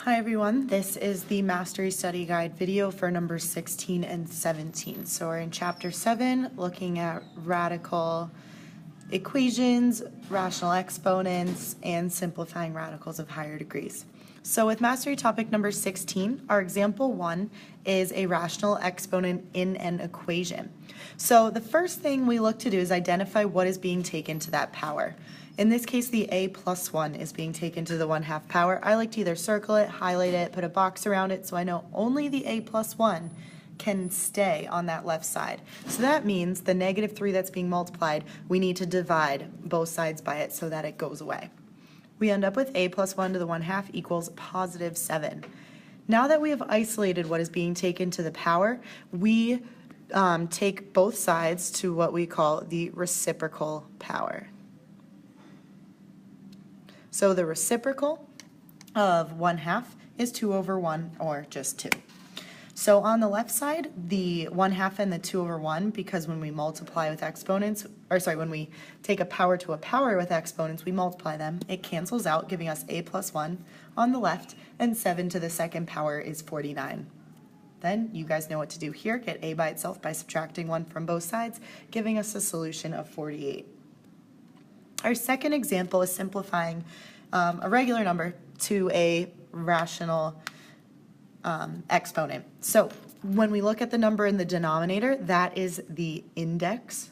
Hi everyone, this is the Mastery Study Guide video for numbers 16 and 17. So we're in chapter 7 looking at radical equations, rational exponents, and simplifying radicals of higher degrees. So with mastery topic number 16, our example 1 is a rational exponent in an equation. So the first thing we look to do is identify what is being taken to that power. In this case, the a plus 1 is being taken to the 1/2 power. I like to either circle it, highlight it, put a box around it so I know only the a plus 1 can stay on that left side. So that means the -3 that's being multiplied, we need to divide both sides by it so that it goes away. We end up with a plus 1 to the 1/2 equals positive 7. Now that we have isolated what is being taken to the power, we take both sides to what we call the reciprocal power. So the reciprocal of 1/2 is 2/1, or just 2. So on the left side, the 1/2 and the 2/1, because when we multiply with exponents, when we take a power to a power with exponents, we multiply them, it cancels out, giving us a plus 1 on the left, and 7 to the second power is 49. Then you guys know what to do here. Get a by itself by subtracting 1 from both sides, giving us a solution of 48. Our second example is simplifying a regular number to a rational exponent. So when we look at the number in the denominator, that is the index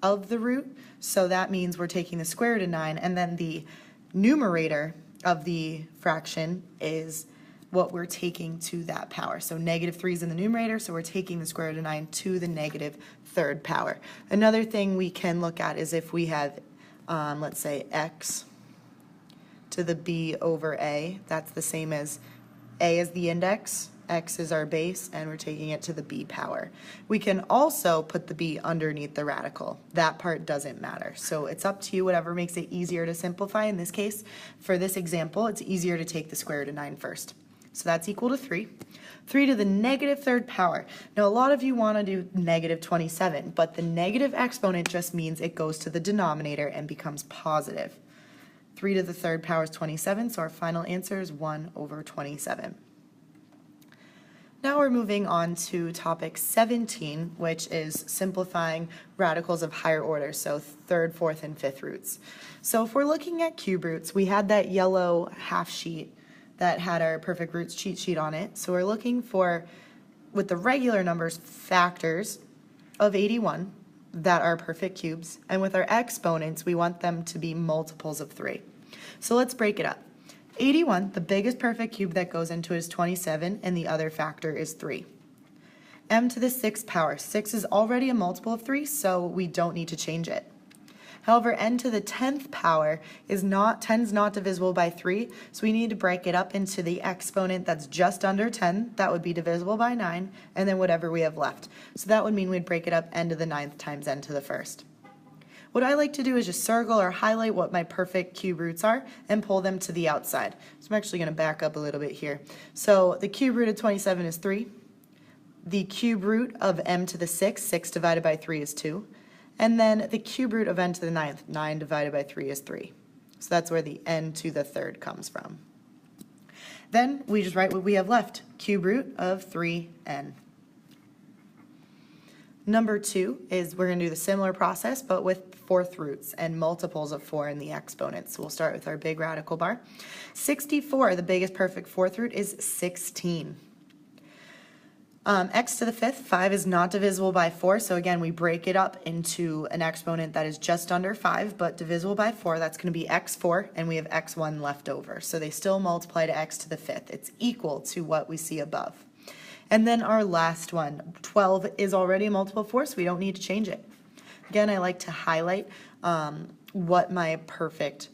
of the root. So that means we're taking the square root of 9, and then the numerator of the fraction is what we're taking to that power. So -3 is in the numerator, so we're taking the square root of 9 to the -3rd power. Another thing we can look at is if we have let's say x to the b over a, that's the same as a is the index, x is our base, and we're taking it to the b power. We can also put the b underneath the radical. That part doesn't matter. So it's up to you, whatever makes it easier to simplify. In this case, for this example, it's easier to take the square root of 9 first. So that's equal to 3. 3 to the -3rd power. Now, a lot of you want to do -27, but the negative exponent just means it goes to the denominator and becomes positive. 3 to the 3rd power is 27, so our final answer is 1/27. Now we're moving on to topic 17, which is simplifying radicals of higher order, so 3rd, 4th, and 5th roots. So if we're looking at cube roots, we had that yellow half sheet that had our perfect roots cheat sheet on it. So we're looking for, with the regular numbers, factors of 81 that are perfect cubes, and with our exponents, we want them to be multiples of 3. So let's break it up. 81, the biggest perfect cube that goes into it is 27, and the other factor is 3. M to the 6th power. 6 is already a multiple of 3, so we don't need to change it. However, n to the 10th power is 10's not divisible by 3, so we need to break it up into the exponent that's just under 10, that would be divisible by 9, and then whatever we have left. So that would mean we'd break it up n to the 9th times n to the 1st. What I like to do is just circle or highlight what my perfect cube roots are and pull them to the outside. So I'm actually going to back up a little bit here. So the cube root of 27 is 3. The cube root of m to the 6th, 6 divided by 3 is 2. And then the cube root of n to the 9th, 9 divided by 3 is 3. So that's where the n to the 3rd comes from. Then we just write what we have left, cube root of 3n. Number 2 is we're going to do the similar process, but with 4th roots and multiples of 4 in the exponents. So we'll start with our big radical bar. 64, the biggest perfect 4th root, is 16. X to the 5th, 5 is not divisible by 4, so again we break it up into an exponent that is just under 5, but divisible by 4, that's going to be x4, and we have x1 left over. So they still multiply to x to the 5th. It's equal to what we see above. And then our last one, 12 is already a multiple of 4, so we don't need to change it. Again, I like to highlight what my perfect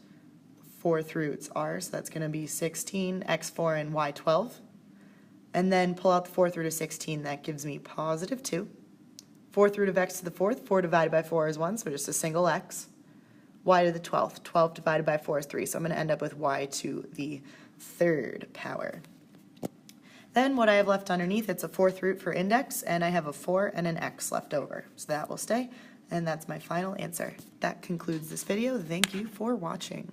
4th roots are, so that's going to be 16, x4, and y12. And then pull out the 4th root of 16, that gives me positive 2. 4th root of x to the 4th, 4 divided by 4 is 1, so just a single x. Y to the 12th, 12 divided by 4 is 3, so I'm going to end up with y to the 3rd power. Then what I have left underneath, it's a 4th root for index, and I have a 4 and an x left over. So that will stay, and that's my final answer. That concludes this video. Thank you for watching.